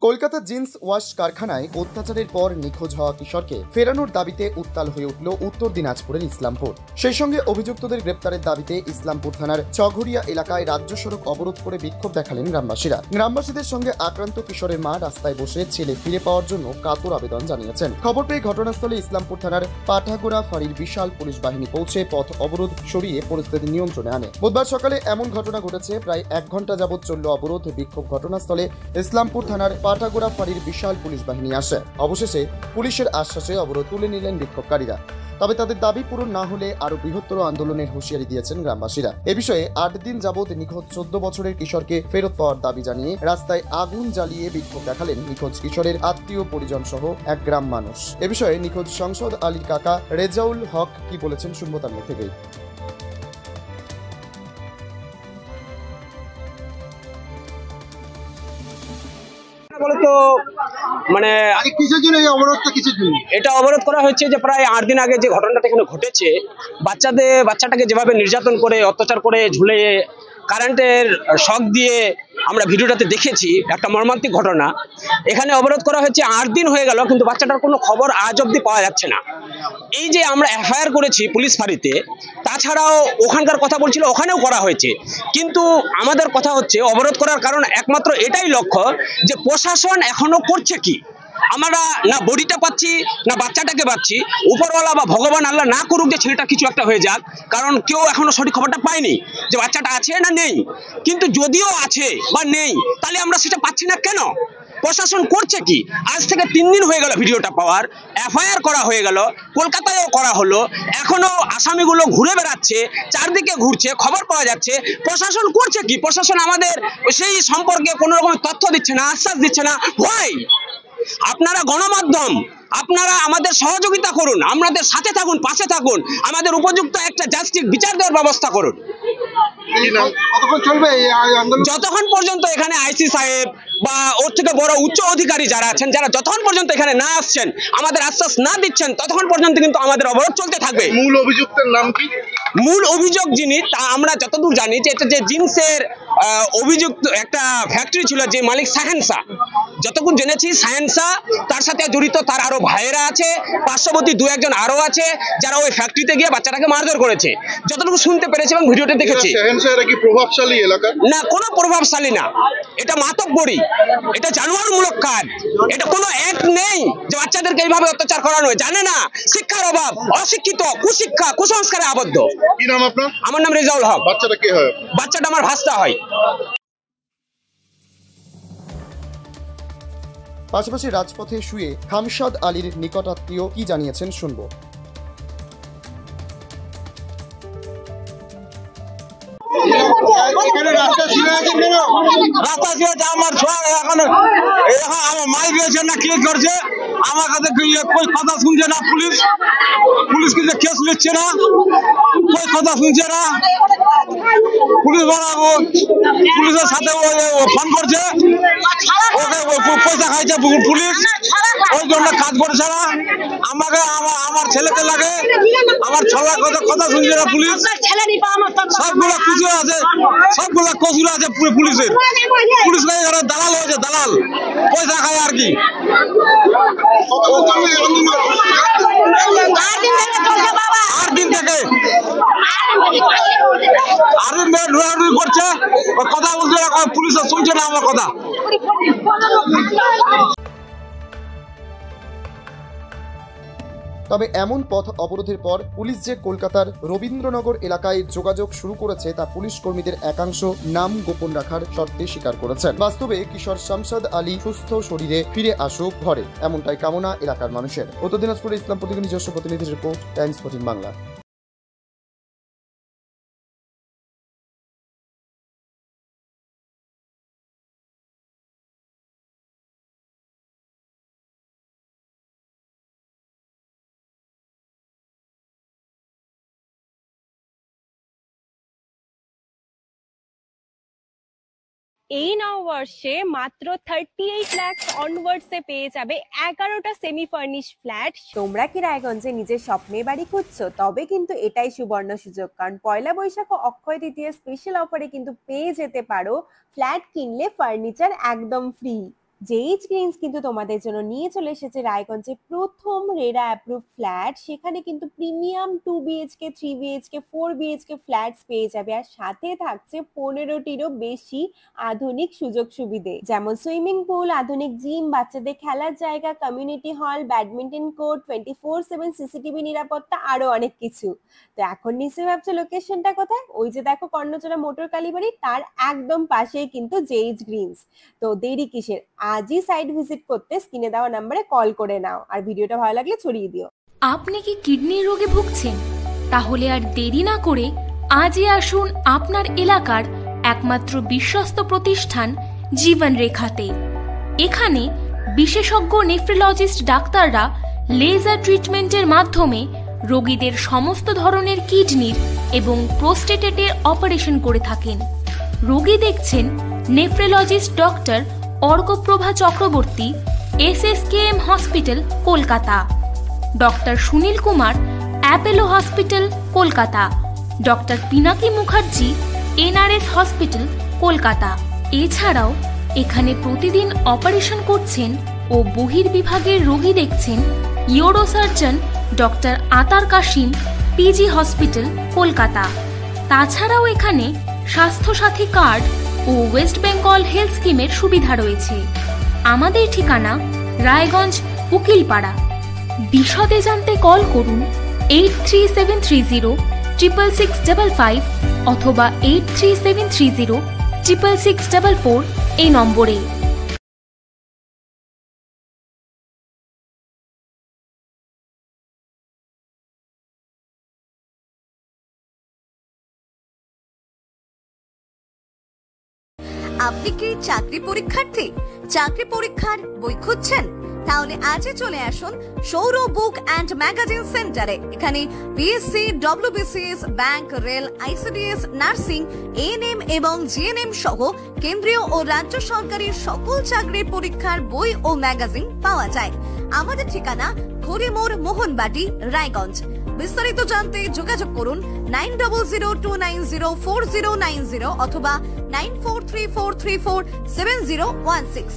Kolkata jeans wash কারখানায় অত্যাচারের পর নিখোঁজ হওয়া কিশোরকে ফেরানোর দাবিতে উত্তাল হয়ে উঠল উত্তর দিনাজপুরের ইসলামপুর। সেই সঙ্গে অভিযুক্তদের গ্রেপ্তারের দাবিতে ইসলামপুর থানার চঘরিয়া এলাকায় রাজ্য সড়ক অবরোধ করে বিক্ষোভ দেখালেন গ্রামবাসীরা। গ্রামবাসীদের সঙ্গে আক্রান্ত কিশোরের মা রাস্তায় বসে ছেলে ফিরে পাওয়ার জন্য কাতর আবেদন জানিয়েছেন। খবর পেয়ে ঘটনাস্থলে ইসলামপুর থানার পাঠাগোড়া ফাঁড়ির বিশাল পুলিশ বাহিনী পৌঁছে পথ অবরোধ সরিয়ে পরিস্থিতি নিয়ন্ত্রণে আনে। বুধবার সকালে এমন ঘটনা ঘটেছে। প্রায় 1 ঘন্টা যাবৎ চলল অবরোধ বিক্ষোভ। ঘটনাস্থলে ইসলামপুর থানার পাঠাগোড়া ফাঁড়ির বিশাল পুলিশ বাহিনী আসে। অবশেষে পুলিশের আশ্বাসে অবরোধ তুলে নিলেন বিক্ষোভকারীরা। তবে তাদের দাবি পূরণ না হলে আরো বৃহত্তর আন্দোলনের হুঁশিয়ারি দিয়েছেন গ্রামবাসীরা। এ বিষয়ে 8 দিন যাবৎ নিখোঁজ 14 বছরের কিশোরকে ফেরত পাওয়ার দাবি জানিয়ে রাস্তায় আগুন জ্বালিয়ে বিক্ষোভ দেখালেন নিখোঁজ কিশোরের আত্মীয় পরিজন সহ এক গ্রাম মানুষ। এ বিষয়ে নিখোঁজ শামসাদ আলীর কাকা রেজাউল হক কি বলেছেন শুনবো তার মুখ থেকেই। বলতো মানে এটা অবরোধ করা হয়েছে যে প্রায় 8 দিন আগে যে ঘটনাটা এখানে ঘটেছে, বাচ্চাটাকে যেভাবে নির্যাতন করে অত্যাচার করে ঝুলে কারেন্টের শক দিয়ে আমরা ভিডিওটাতে দেখেছি, একটা মর্মান্তিক ঘটনা। এখানে অবরোধ করা হয়েছে 8 দিন হয়ে গেল, কিন্তু বাচ্চাটার কোনো খবর আজ অব্দি পাওয়া যাচ্ছে না। এই যে আমরা এফআইআর করেছি পুলিশ ফাঁড়িতে, তাছাড়াও ওখানকার কথা বলছিল ওখানেও করা হয়েছে, কিন্তু আমাদের কথা হচ্ছে অবরোধ করার কারণ একমাত্র এটাই লক্ষ্য যে প্রশাসন এখনো করছে কি। আমরা না বডিটা পাচ্ছি না বাচ্চাটাকে পাচ্ছি। উপরওয়ালা বা ভগবান আল্লাহ না করুক যে ছেলেটা কিছু একটা হয়ে যাক, কারণ কেউ এখনো সঠিক খবরটা পায়নি যে বাচ্চাটা আছে না নেই। কিন্তু যদিও আছে বা নেই, তাহলে আমরা সেটা পাচ্ছি না কেন? প্রশাসন করছে কি? আজ থেকে 3 দিন হয়ে গেল ভিডিওটা পাওয়ার, এফআইআর করা হয়ে গেল, কলকাতায়ও করা হলো, এখনো আসামিগুলো ঘুরে বেড়াচ্ছে, চারদিকে ঘুরছে, খবর পাওয়া যাচ্ছে। প্রশাসন করছে কি? প্রশাসন আমাদের সেই সম্পর্কে কোনো রকম তথ্য দিচ্ছে না, আশ্বাস দিচ্ছে না। হোয়াই? আপনারা গণমাধ্যম, আপনারা আমাদের সহযোগিতা করুন, আমাদের সাথে থাকুন, পাশে থাকুন, আমাদের উপযুক্ত একটা জাস্টিস বিচার দেওয়ার ব্যবস্থা করুন। যতক্ষণ পর্যন্ত এখানে আইসি সাহেব বা ওর থেকে বড় উচ্চ অধিকারী যারা আছেন, যারা যতক্ষণ পর্যন্ত এখানে না আসছেন, আমাদের আশ্বাস না দিচ্ছেন, ততক্ষণ পর্যন্ত কিন্তু আমাদের অবরোধ চলতে থাকবে। মূল অভিযুক্তের নাম কি? মূল অভিযোগ যিনি, তা আমরা যতদূর জানি যে এটা যে জিন্সের অভিযুক্ত একটা ফ্যাক্টরি ছিল, যে মালিক সাহেনসা, যতক্ষণ জেনেছি সাহেনসা, তার সাথে জড়িত তার আরো ভাইয়েরা আছে, পার্শ্ববর্তী 2-1 জন আরো আছে, যারা ওই ফ্যাক্টরিতে গিয়ে বাচ্চাটাকে মারধর করেছে, যতটুকু শুনতে পেরেছি এবং ভিডিওতে দেখেছি। সাহেনসা কি প্রভাবশালী এলাকা? না, কোনো প্রভাবশালী না। এটা মাতব্বরি, এটা জানোয়ারমূলক কাজ। এটা কোনো অ্যাক্ট নেই যে বাচ্চাদেরকে এইভাবে অত্যাচার করানো হয়। জানে না, শিক্ষার অভাব, অশিক্ষিত, কুশিক্ষা, কুসংস্কারে আবদ্ধ। কি নাম আপনার? আমার নাম রেজাউল হক। বাচ্চাটা কে হয়? বাচ্চাটা আমার ভাস্তা হয়। পাশাপাশি রাজপথে শুয়ে শামসাদ আলীর নিকটাত্মীয় কি জানিয়েছেন শুনবো। রাস্তা ছিঁড়ে আমার ছোঁয়া এখন আমার মাই দিয়েছে না, কেস করছে আমার কাছে, কই কথা শুনছে না পুলিশ কিন্তু কেস নিচ্ছে না, কই কথা শুনছে না। পুলিশের সাথে ফোন করছে, ওকে পয়সা খাইছে পুলিশ, ওই জন্য কাজ করছে না। আমাকে আমার ছেলেকে লাগে, আমার ছেলের কথা শুনছে না পুলিশ। সবগুলো খুশি আছে, সবগুলো কসুর আছে পুলিশের। পুলিশ দালাল হয়েছে, দালাল পয়সা খায় আর কি। 8 দিন থেকে করছে, কথা বলছে, পুলিশ শুনছে না আমার কথা। তবে এমন পথ অবরোধের পর পুলিশ যে কলকাতার রবীন্দ্রনগর এলাকায় যোগাযোগ শুরু করেছে তা পুলিশ কর্মীদের একাংশ নাম গোপন রাখার শর্তে স্বীকার করেছেন। বাস্তবে কিশোর শামসাদ আলী সুস্থ শরীরে ফিরে আসুক ঘরে, এমনটাই কামনা এলাকার মানুষের। উত্তর দিনাজপুরে ইসলাম প্রতিনিধি নিজস্ব প্রতিনিধির রিপোর্ট, টাইমস 14 বাংলা। এই নববর্ষে মাত্র 38 লাখ অনওয়ার্ডসে পেয়ে যাবে 11টা সেমি ফার্নিশ ফ্ল্যাট। তোমরা কি রায়গঞ্জে নিজের স্বপ্নের বাড়ি খুঁজছো? তবে কিন্তু এটাই সুবর্ণ সুযোগ, কারণ পয়লা বৈশাখ ও অক্ষয় তৃতীয়া স্পেশাল অফারে কিন্তু পেয়ে যেতে পারো ফ্ল্যাট কিনলে ফার্নিচার একদম ফ্রি। জেইচ গ্রিনস কিন্তু তোমাদের জন্য নিয়ে চলে এসেছে রায়গঞ্জে প্রথম রেরা অ্যাপ্রুভ ফ্ল্যাট। সেখানে কিন্তু premium 2 BHK 3 BHK 4 BHK flats পেয়ে যাবে, আর সাথে থাকছে 15টিরও বেশি আধুনিক সুযোগ সুবিধে, যেমন সুইমিং পুল, আধুনিক জিম, বাচ্চাদের খেলার জায়গা, community hall, badminton court, 24/7 CCTV নিরাপত্তা, আরো অনেক কিছু। তো এখন নিশ্চয়ই ভাবছো লোকেশনটা কোথায়? ওই যে দেখো কর্ণচড়া মোটর কালীবাড়ি, তার একদম পাশেই কিন্তু জেইচ গ্রিনস। তো দেরি কিসের, আজই সাইট ভিজিট করতে স্ক্রিনে দেওয়া নম্বরে কল করে নাও, আর ভিডিওটা ভালো লাগলে ছড়িয়ে দিও। আপনি কি কিডনির রোগে ভুগছেন? তাহলে আর দেরি না করে আজই আসুন আপনার এলাকার একমাত্র বিশ্বস্ত প্রতিষ্ঠান জীবন রেখাতে। এখানে বিশেষজ্ঞ নেফ্রোলজিস্ট ডাক্তাররা লেজার ট্রিটমেন্টের মাধ্যমে রোগীদের সমস্ত ধরনের কিডনির এবং প্রোস্টেটের অপারেশন করে থাকেন। রোগী দেখছেন nephrologist doctor Arkaprava Chakraborty, SSKM hospital, Kolkata. Doctor Sunil Kumar, Apollo hospital, Kolkata. Doctor Pinaki Mukherjee, NRS hospital, Kolkata. এছাড়াও এখানে প্রতিদিন অপারেশন করছেন ও বহির্বিভাগের রোগী দেখছেন ইউরোসার্জন ডক্টর আতার কাশিম, PG হসপিটাল, কলকাতা। তাছাড়াও এখানে স্বাস্থ্যসাথী কার্ড ও ওয়েস্ট বেঙ্গল হেলথ স্কিমের সুবিধা রয়েছে। আমাদের ঠিকানা রায়গঞ্জ, উকিলপাড়া। বিশদে জানতে কল করুন 8373066655 অথবা 8373066644 এই নম্বরে। আপনি কি চাকরি পরীক্ষার্থী? চাকরি পরীক্ষার বই খুঁজছেন? তাহলে আজই চলে আসুন সৌরভ বুক অ্যান্ড ম্যাগাজিন সেন্টারে। এখানে BSc, WBCS, bank, rail, ICDS, nursing, ANM এবং GNM সহ কেন্দ্রীয় ও রাজ্য সরকারের সকল চাকরির পরীক্ষার বই ও ম্যাগাজিন পাওয়া যায়। আমাদের ঠিকানা হরিমোড়, মোহনবাটি, রায়গঞ্জ। বিস্তারিত জানতে যোগাযোগ করুন 9002904090 অথবা 9434347016।